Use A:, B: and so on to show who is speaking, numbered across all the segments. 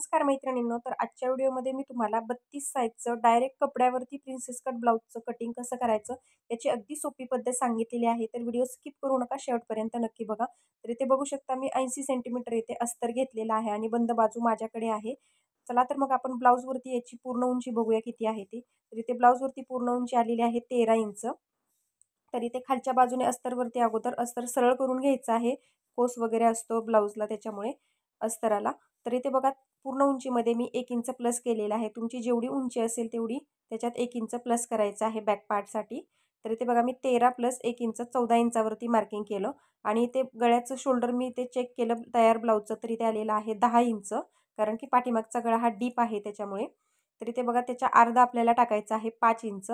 A: नमस्कार मैत्रिणींनो, तर आजच्या व्हिडिओमध्ये मी तुम्हाला 32 साईजचं डायरेक्ट कपड्यावरती प्रिन्सेस कट ब्लाउजचं कटिंग कसं करायचं याची अगदी सोपी पद्धत सांगितलेली आहे. तर व्हिडिओ स्किप करू नका, शेवटपर्यंत नक्की बघा. तर इथे बघू शकता मी 80 सेंटीमीटर इथे अस्तर घेतलेला आहे आणि बंद बाजू माझ्याकडे आहे. चला तर मग आपण ब्लाऊजवरती याची पूर्ण उंची बघूया किती आहे ती. तर इथे ब्लाऊजवरती पूर्ण उंची आलेली आहे 13 इंच. तर इथे खालच्या बाजूने अस्तरवरती अगोदर अस्तर सरळ करून घ्यायचं आहे. कोस वगैरे असतो ब्लाऊजला त्याच्यामुळे अस्तराला. तर इथे बघा पूर्ण उंचीमध्ये मी 1 इंच प्लस केलेला आहे. तुमची जेवढी उंची असेल तेवढी त्याच्यात 1 इंच प्लस करायचं आहे बॅक पार्टसाठी. तर इथे बघा मी 13 प्लस 1 इंच 14 इंचावरती मार्किंग केलं आणि इथे गळ्याचं शोल्डर मी इथे चेक केलं तयार ब्लाऊजचं, तर इथे आलेलं आहे 10 इंच. कारण की पाठीमागचा गळा हा डीप आहे त्याच्यामुळे. तर इथे बघा त्याच्या अर्धा आपल्याला टाकायचा आहे 5 इंच.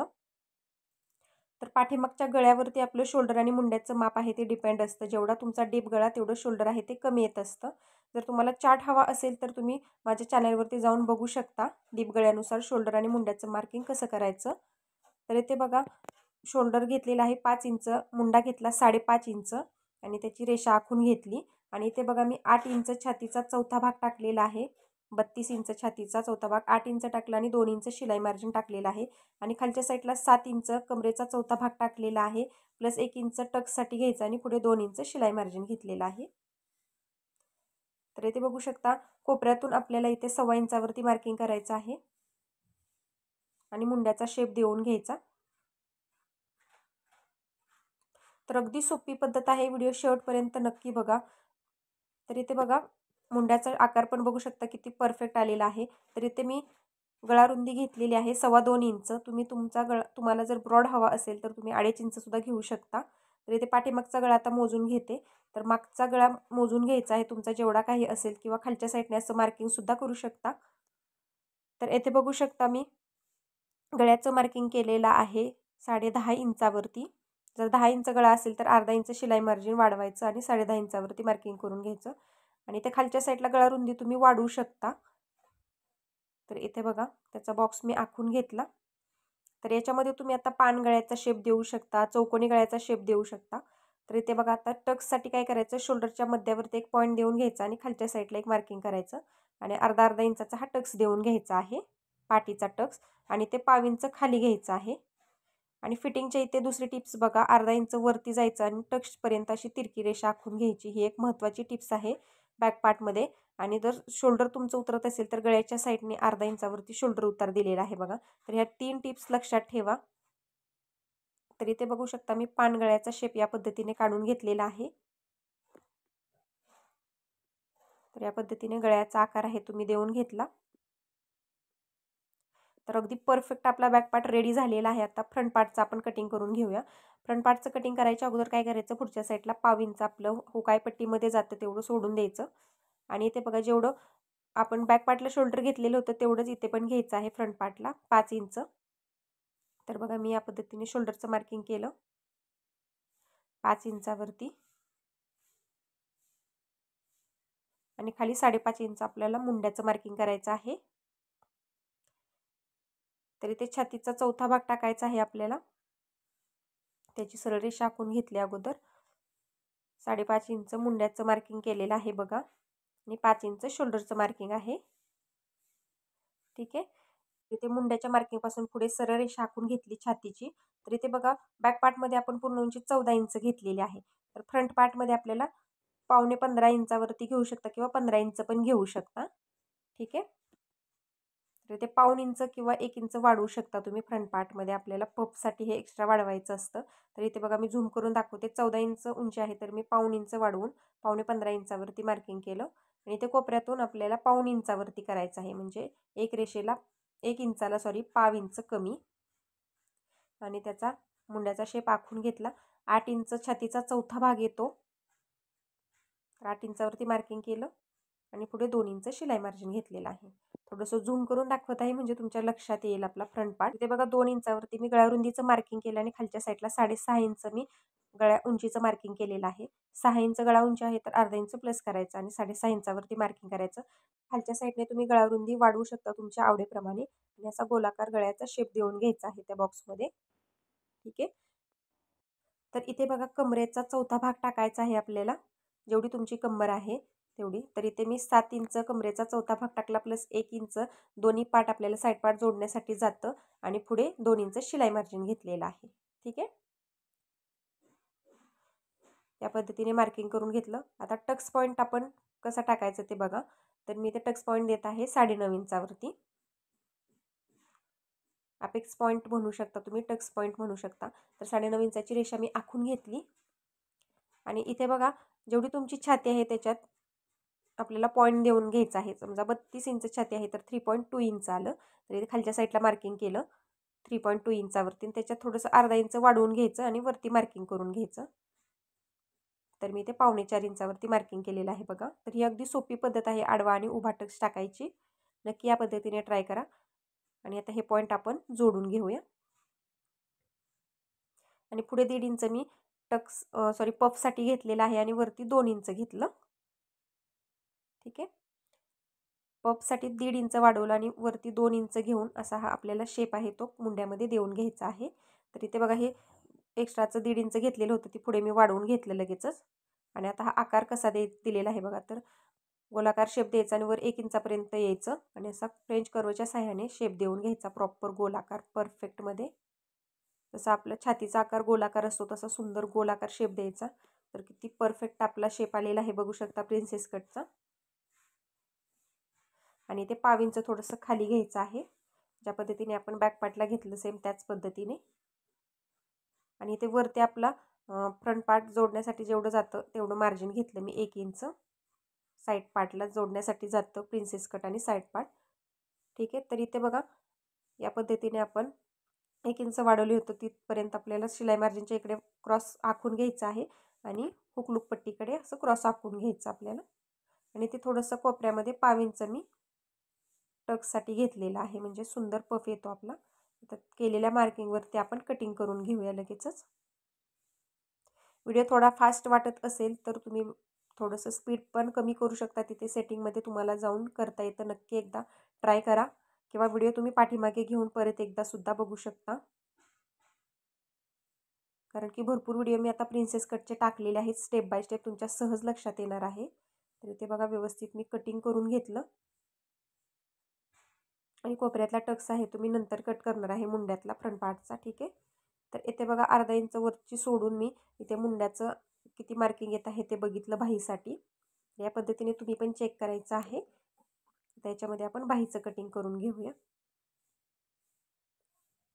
A: तर पाठीमागच्या गळ्यावरती आपलं शोल्डर आणि मुंड्याचं माप आहे ते डिपेंड असतं. जेवढा तुमचा डीप गळा तेवढं शोल्डर आहे ते कमी येत असतं. जर तुम्हाला चार्ट हवा असेल तर तुम्ही माझ्या चॅनलवरती जाऊन बघू शकता डीप गळ्यानुसार शोल्डर आणि मुंड्याचं मार्किंग कसं करायचं. तर इथे बघा शोल्डर घेतलेला आहे 5 इंच, मुंडा घेतला 5.5 इंच आणि त्याची रेषा आखून घेतली. आणि इथे बघा मी 8 इंच छातीचा चौथा भाग टाकलेला आहे. 32 इंच छातीचा चौथा भाग 8 इंच टाकला आणि 2 इंच शिलाई मार्जिन टाकलेला आहे. आणि खालच्या साईडला 7 इंच कमरेचा चौथा भाग टाकलेला आहे. प्लस 1 इंच टक्ससाठी घ्यायचा आणि पुढे 2 इंच शिलाई मार्जिन घेतलेला आहे. तर इथे बघू शकता कोपऱ्यातून आपल्याला इथे 1.25 इंचावरती मार्किंग करायचं आहे आणि मुंड्याचा शेप देऊन घ्यायचा. तर अगदी सोपी पद्धत आहे. व्हिडिओ शेवटपर्यंत नक्की बघा. तर इथे बघा मुंड्याचा आकार पण बघू शकता किती परफेक्ट आलेला आहे. तर इथे मी गळा रुंदी घेतलेली आहे 2.25 इंच. तुम्ही तुमचा तुम्हाला जर ब्रॉड हवा असेल तर तुम्ही 2.5 इंच सुद्धा घेऊ शकता. तर इथे पाठीमागचा गळा आता मोजून घेते. तर मागचा गळा मोजून घ्यायचा आहे तुमचा जेवढा काही असेल, किंवा खालच्या साईडने असं मार्किंग सुद्धा करू शकता. तर येथे बघू शकता मी गळ्याचं मार्किंग केलेलं आहे 10.5 इंचावरती. जर 10 इंच गळा असेल तर अर्धा इंच शिलाई मार्जिन वाढवायचं आणि 10.5 इंचावरती मार्किंग करून घ्यायचं. आणि ते खालच्या साईडला गळा रुंदी तुम्ही वाढवू शकता. तर इथे बघा त्याचा बॉक्स मी आखून घेतला. तर याच्यामध्ये तुम्ही आता पान गळ्याचा शेप देऊ शकता, चौकोनी गळ्याचा शेप देऊ शकता. तर इथे बघा आता टक्ससाठी काय करायचं, शोल्डरच्या मध्यावरती एक पॉईंट देऊन घ्यायचा आणि खालच्या साईडला एक मार्किंग करायचं आणि अर्धा इंचाचा हा टक्स देऊन घ्यायचा आहे, पाठीचा टक्स. आणि ते 1.5 इंच खाली घ्यायचं आहे. आणि फिटिंगच्या इथे दुसरी टिप्स बघा, अर्धा इंच वरती जायचं आणि टक्सपर्यंत अशी तिरकी रेषा आखून घ्यायची. ही एक महत्त्वाची टिप्स आहे बॅक पार्टमध्ये. आणि जर शोल्डर तुमचं उतरत असेल तर गळ्याच्या साईडने अर्धा इंचावरती शोल्डर उतार दिलेला आहे बघा. तर ह्या 3 टिप्स लक्षात ठेवा. तर इथे बघू शकता मी पानगळ्याचा शेप या पद्धतीने काढून घेतलेला आहे. तर या पद्धतीने गळ्याचा आकार आहे तुम्ही देऊन घेतला. तर अगदी परफेक्ट आपला बॅक पार्ट रेडी झालेला आहे. आता फ्रंट पार्टचं आपण कटिंग करून घेऊया. फ्रंट पार्टचं कटिंग करायच्या अगोदर काय करायचं, पुढच्या साईडला 1.5 इंच आपलं हुकाय पट्टीमध्ये जातं तेवढं सोडून द्यायचं. आणि इथे बघा जेवढं आपण बॅक पार्टला शोल्डर घेतलेलं होतं तेवढंच इथे पण घ्यायचं आहे फ्रंट पार्टला 5 इंच. तर बघा मी या पद्धतीने शोल्डरचं मार्किंग केलं 5 इंचावरती आणि खाली 5.5 इंच आपल्याला मुंड्याचं मार्किंग करायचं आहे. तर इथे छातीचा चौथा भाग टाकायचा आहे आपल्याला. त्याची सरळ रेषा आखून घेतली अगोदर. 5.5 इंच मुंड्याचं मार्किंग केलेलं आहे बघा आणि 5 इंच शोल्डरचं मार्किंग आहे. ठीक आहे. इथे मुंड्याच्या मार्किंगपासून पुढे सरळ रेषा आखून घेतली छातीची. तर इथे बघा बॅक पार्टमध्ये आपण पूर्ण उंची 14 इंच घेतलेली आहे. तर फ्रंट पार्टमध्ये आपल्याला 15.25 इंचावरती घेऊ शकता किंवा 15 इंच पण घेऊ शकता. ठीक आहे. तर इथे 1.25 इंच किंवा 1 इंच वाढवू शकता तुम्ही फ्रंट पार्टमध्ये. आपल्याला पफसाठी हे एक्स्ट्रा वाढवायचं असतं. तर इथे बघा मी झूम करून दाखवते. 14 इंच उंची आहे तर मी 1.25 इंच वाढवून 15.25 इंचावरती मार्किंग केलं. आणि इथे कोपऱ्यातून आपल्याला 1.25 इंचावरती करायचं आहे, म्हणजे एक रेषेला 1 इंचाला 1.5 इंच कमी. आणि त्याचा मुंड्याचा शेप आखून घेतला. 8 इंच छातीचा चौथा भाग येतो. तर 8 इंचावरती मार्किंग केलं आणि पुढे 2 इंच शिलाई मार्जिन घेतलेलं आहे. थोडंसं झूम करून दाखवत आहे म्हणजे तुमच्या लक्षात येईल आपला फ्रंट पार्ट. इथे बघा 2 इंचावरती मी गळा रुंदीचं मार्किंग केलं आणि खालच्या साईडला 6.5 इंच मी गळ्या उंचीचं मार्किंग केलेलं आहे. 6 इंच गळा उंची आहे तर अर्धा इंच प्लस करायचं आणि 6.5 इंचावरती मार्किंग करायचं. खालच्या साईडने तुम्ही गळा रुंदी वाढवू शकता तुमच्या आवडीप्रमाणे आणि असा गोलाकार गळ्याचा शेप देऊन घ्यायचा आहे त्या बॉक्समध्ये. ठीक आहे. तर इथे बघा कमरेचा चौथा भाग टाकायचा आहे आपल्याला, जेवढी तुमची कंबर आहे. तेवढी. तर इथे मी 7 इंच कमरेचा चौथा भाग टाकला प्लस 1 इंच दोन्ही पार्ट आपल्याला साईड पार्ट जोडण्यासाठी जातं आणि पुढे 2 इंच शिलाई मार्जिन घेतलेलं आहे. ठीक आहे. या पद्धतीने मार्किंग करून घेतलं. आता टक्स पॉईंट आपण कसा टाकायचं ते बघा. तर मी इथे टक्स पॉईंट देत आहे 9.5 इंचावरती. अपेक्स पॉईंट म्हणू शकता तुम्ही, टक्स पॉईंट म्हणू शकता. तर 9.5 इंचाची रेषा मी आखून घेतली आणि इथे बघा जेवढी तुमची छाती आहे त्याच्यात आपल्याला पॉईंट देऊन घ्यायचा आहे. समजा 32 इंच छाती आहे तर 3.2 इंच आलं. तर इथे खालच्या साईडला मार्किंग केलं 3.2 इंचावरती. त्याच्यात थोडंसं अर्धा इंच वाढवून घ्यायचं आणि वरती मार्किंग करून घ्यायचं. तर मी इथे 4.25 इंचावरती मार्किंग केलेलं आहे बघा. तर ही अगदी सोपी पद्धत आहे आडवा आणि उभा टक्स टाकायची. नक्की या पद्धतीने ट्राय करा. आणि आता हे पॉईंट आपण जोडून घेऊया. आणि पुढे 1.5 इंच मी टक्स पफसाठी घेतलेला आहे आणि वरती 2 इंच घेतलं. ठीक आहे. पफसाठी 1.5 इंच वाढवलं आणि वरती 2 इंच घेऊन असा हा आपल्याला शेप आहे तो मुंड्यामध्ये देऊन घ्यायचा आहे. तर इथे बघा हे एक्स्ट्राचं 1.5 इंच घेतलेलं होतं ती पुढे मी वाढवून घेतलं लगेचच. आणि आता हा आकार कसा दिलेला आहे बघा. तर गोलाकार शेप द्यायचा आणि वर 1 इंचापर्यंत यायचं आणि असा फ्रेंच कर्वच्या साह्याने शेप देऊन घ्यायचा प्रॉपर गोलाकार परफेक्टमध्ये. जसा आपला छातीचा आकार गोलाकार असतो तसा सुंदर गोलाकार शेप द्यायचा. तर किती परफेक्ट आपला शेप आलेला आहे बघू शकता प्रिन्सेस कटचा. आणि ते पावींचं थोडंसं खाली घ्यायचं आहे. ज्या पद्धतीने आपण बॅक पार्टला घेतलं सेम त्याच पद्धतीने. आणि इथे वरती आपला फ्रंट पार्ट जोडण्यासाठी जेवढं जातं तेवढं मार्जिन घेतलं मी 1 इंच. साईड पार्टला जोडण्यासाठी जातं प्रिन्सेस कट आणि साईड पार्ट. ठीक आहे. तर इथे बघा या पद्धतीने आपण 1 इंच वाढवली होतं तिथपर्यंत आपल्याला शिलाई मार्जिनच्या इकडे क्रॉस आखून घ्यायचं आहे आणि हुकलूक पट्टीकडे असं क्रॉस आखून घ्यायचं आपल्याला. आणि ते थोडंसं कोपऱ्यामध्ये 1/2 इंच मी टक्ससाठी घेतलेला आहे म्हणजे सुंदर पफ येतो आपला. तर केलेल्या मार्किंगवरती आपण कटिंग करून घेऊया लगेचच. व्हिडिओ थोडा फास्ट वाटत असेल तर तुम्ही थोडंसं स्पीड पण कमी करू शकता. तिथे सेटिंगमध्ये तुम्हाला जाऊन करता येतं. नक्की एकदा ट्राय करा किंवा व्हिडिओ तुम्ही पाठीमागे घेऊन परत एकदा सुद्धा बघू शकता. कारण की भरपूर व्हिडिओ मी आता प्रिन्सेस कटचे टाकलेले आहेत. स्टेप बाय स्टेप तुमच्या सहज लक्षात येणार आहे. तर इथे बघा व्यवस्थित मी कटिंग करून घेतलं. आणि कोपऱ्यातला टक्स आहे तुम्ही नंतर कट करणार आहे मुंड्यातला फ्रंट पार्टचा. ठीक आहे. तर इथे बघा अर्धा इंच वरची सोडून मी इथे मुंड्याचं किती मार्किंग येत आहे ते बघितलं बाहीसाठी. या पद्धतीने तुम्ही पण चेक करायचं आहे. त्याच्यामध्ये आपण बाहीचं कटिंग करून घेऊया.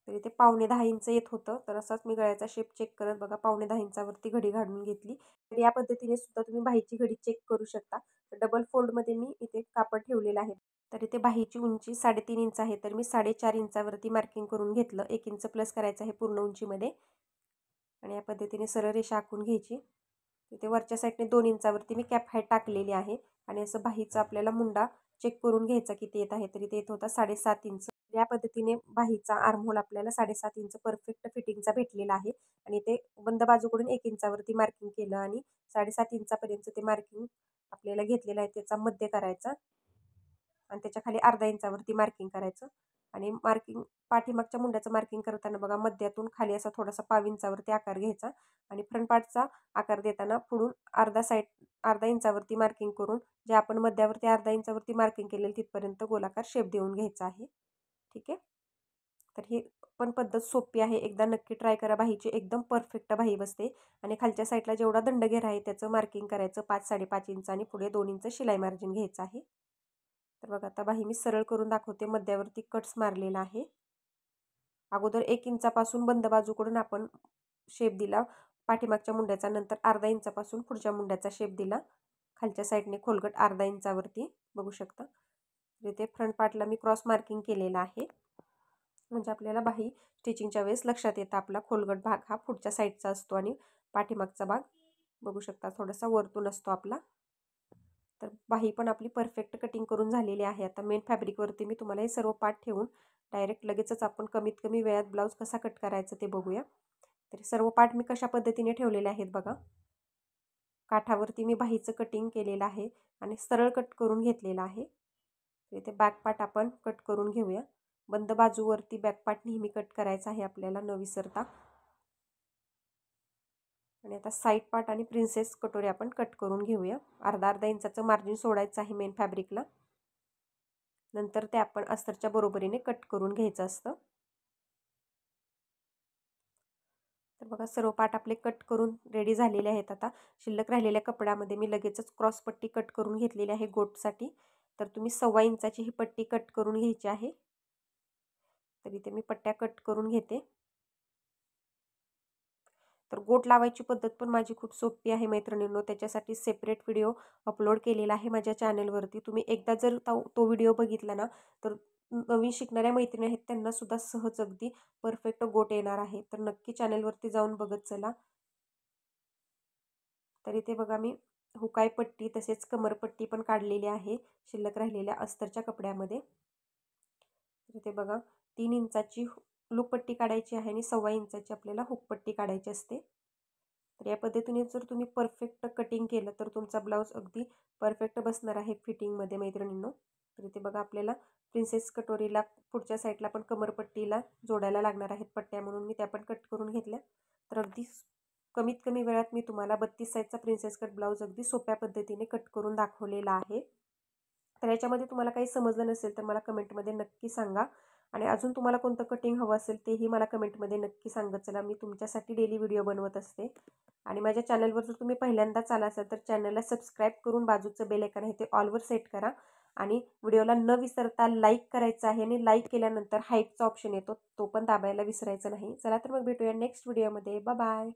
A: तर इथे 9.25 इंच येत होतं. तर असाच मी गळ्याचा शेप चेक करत बघा 9.25 इंचावरती घडी घालून घेतली. तर या पद्धतीने सुद्धा तुम्ही बाहीची घडी चेक करू शकता. तर डबल फोल्डमध्ये मी इथे कापड ठेवलेलं आहे. तर इथे बाहीची उंची 3.5 इंच आहे. तर मी 4.5 इंचावरती मार्किंग करून घेतलं. 1 इंच प्लस करायचं आहे पूर्ण उंचीमध्ये. आणि या पद्धतीने सरळ रेषा आखून घ्यायची. तिथे वरच्या साईडने 2 इंचावरती मी कॅप हाईट टाकलेली आहे. आणि असं बाहीचा आपल्याला मुंडा चेक करून घ्यायचा किती येत आहे. तर इथे येत होता 7.5 इंच. या पद्धतीने बाहीचा आर्महोल आपल्याला 7.5 इंच परफेक्ट फिटिंगचा भेटलेला आहे. आणि ते बंद बाजूकडून 1 इंचावरती मार्किंग केलं आणि 7.5 इंचापर्यंत ते मार्किंग आपल्याला घेतलेलं आहे त्याचा मध्य करायचा आणि त्याच्या खाली अर्धा इंचावरती मार्किंग करायचं. आणि मार्किंग पाठीमागच्या मुंड्याचं मार्किंग करताना बघा मध्यातून खाली असा थोडासा 1/2 इंचावरती आकार घ्यायचा आणि फ्रंट पार्टचा आकार देताना पुढून अर्धा इंचावरती मार्किंग करून जे आपण मध्यावरती अर्धा इंचावरती मार्किंग केलेलं तिथपर्यंत गोलाकार शेप देऊन घ्यायचा आहे. ठीक आहे. तर ही पण पद्धत सोपी आहे. एकदा नक्की ट्राय करा. बाहीची एकदम परफेक्ट बाही बसते. आणि खालच्या साईडला जेवढा दंडघेर आहे त्याचं मार्किंग करायचं 5-5.5 इंच आणि पुढे 2 इंच शिलाई मार्जिन घ्यायचं आहे. तर बघा आता बाही मी सरळ करून दाखवते. मध्यावरती कट्स मारलेला आहे. अगोदर 1 इंचापासून बंद बाजूकडून आपण शेप दिला पाठीमागच्या मुंड्याचा. नंतर अर्धा इंचापासून पुढच्या मुंड्याचा शेप दिला. खालच्या साईडने खोलगट अर्धा इंचावरती बघू शकता. इथे फ्रंट पार्टला मी क्रॉस मार्किंग केलेला आहे. म्हणजे आपल्याला बाही स्टिचिंगच्या वेळेस लक्षात येतं आपला खोलगट भाग हा पुढच्या साईडचा असतो आणि पाठीमागचा भाग बघू शकता थोडासा वरतून असतो आपला. तर बाही पण आपली परफेक्ट कटिंग करून झालेली आहे. आता मेन फॅब्रिकवरती मी तुम्हाला हे सर्व पार्ट ठेवून डायरेक्ट लगेचच आपण कमीत कमी वेळात ब्लाऊज कसा कट करायचं ते बघूया. तर सर्व पार्ट मी कशा पद्धतीने ठेवलेले आहेत बघा. काठावरती मी बाहीचं कटिंग केलेलं आहे आणि सरळ कट करून घेतलेलं आहे. तर इथे बॅक पार्ट आपण कट करून घेऊया. बंद बाजूवरती बॅक पार्ट नेहमी कट करायचा आहे आपल्याला न विसरता. आणि आता साईड पार्ट आणि प्रिन्सेस कटोरी आपण कट करून घेऊया. अर्धा इंचाचं मार्जिन सोडायचं आहे मेन फॅब्रिकला. नंतर ते आपण अस्तरच्या बरोबरीने कट करून घ्यायचं असतं. तर बघा सर्व पार्ट आपले कट करून रेडी झालेले आहेत. आता शिल्लक राहिलेल्या कपड्यामध्ये मी लगेचच क्रॉस पट्टी कट करून घेतलेली आहे गोटसाठी. तर तुम्ही 1.25 इंचाची ही पट्टी कट करून घ्यायची आहे. तर इथे मी पट्ट्या कट करून घेते. तर गोट लावायची पद्धत पण माझी खूप सोपी आहे मैत्रिणींनो. त्याच्यासाठी सेपरेट व्हिडिओ अपलोड केलेला आहे माझ्या चॅनलवरती. तुम्ही एकदा जर तो व्हिडिओ बघितला ना, तर नवीन शिकणाऱ्या मैत्रिणी आहेत त्यांनासुद्धा सहज अगदी परफेक्ट गोट येणार आहे. तर नक्की चॅनलवरती जाऊन बघत चला. तर इथे बघा मी हुकाई पट्टी तसेच कमरपट्टी पण काढलेली आहे शिल्लक राहिलेल्या अस्तरच्या कपड्यामध्ये. तर इथे बघा 3 इंचाची लूपपट्टी काढायची आहे आणि 1.25 इंचाची आपल्याला हुकपट्टी काढायची असते. तर या पद्धतीने जर तुम्ही परफेक्ट कटिंग केलं तर तुमचा ब्लाऊज अगदी परफेक्ट बसणार आहे फिटिंगमध्ये मैत्रिणींनो. तर इथे बघा आपल्याला प्रिन्सेस कटोरीला पुढच्या साईडला पण कमरपट्टीला जोडायला लागणार आहेत पट्ट्या, म्हणून मी त्या पण कट करून घेतल्या. तर अगदी कमीत कमी वेळात मी तुम्हाला 32 साईजचा प्रिन्सेस कट ब्लाऊज अगदी सोप्या पद्धतीने कट करून दाखवलेला आहे. तर याच्यामध्ये तुम्हाला काही समजलं नसेल तर मला कमेंटमध्ये नक्की सांगा. आणि अजून तुम्हाला कोणतं कटिंग हवं असेल तेही मला कमेंटमध्ये नक्की सांगत चला. मी तुमच्यासाठी डेली व्हिडिओ बनवत असते. आणि माझ्या चॅनलवर जर तुम्ही पहिल्यांदाच आला असाल तर चॅनलला सबस्क्राईब करून बाजूचं बेल आयकॉन आहे ते ऑलवर सेट करा. आणि व्हिडिओला न विसरता लाईक करायचं आहे आणि लाईक केल्यानंतर हाईटचा ऑप्शन येतो तो पण दाबायला विसरायचं नाही. चला तर मग भेटूया नेक्स्ट व्हिडिओमध्ये. बाय.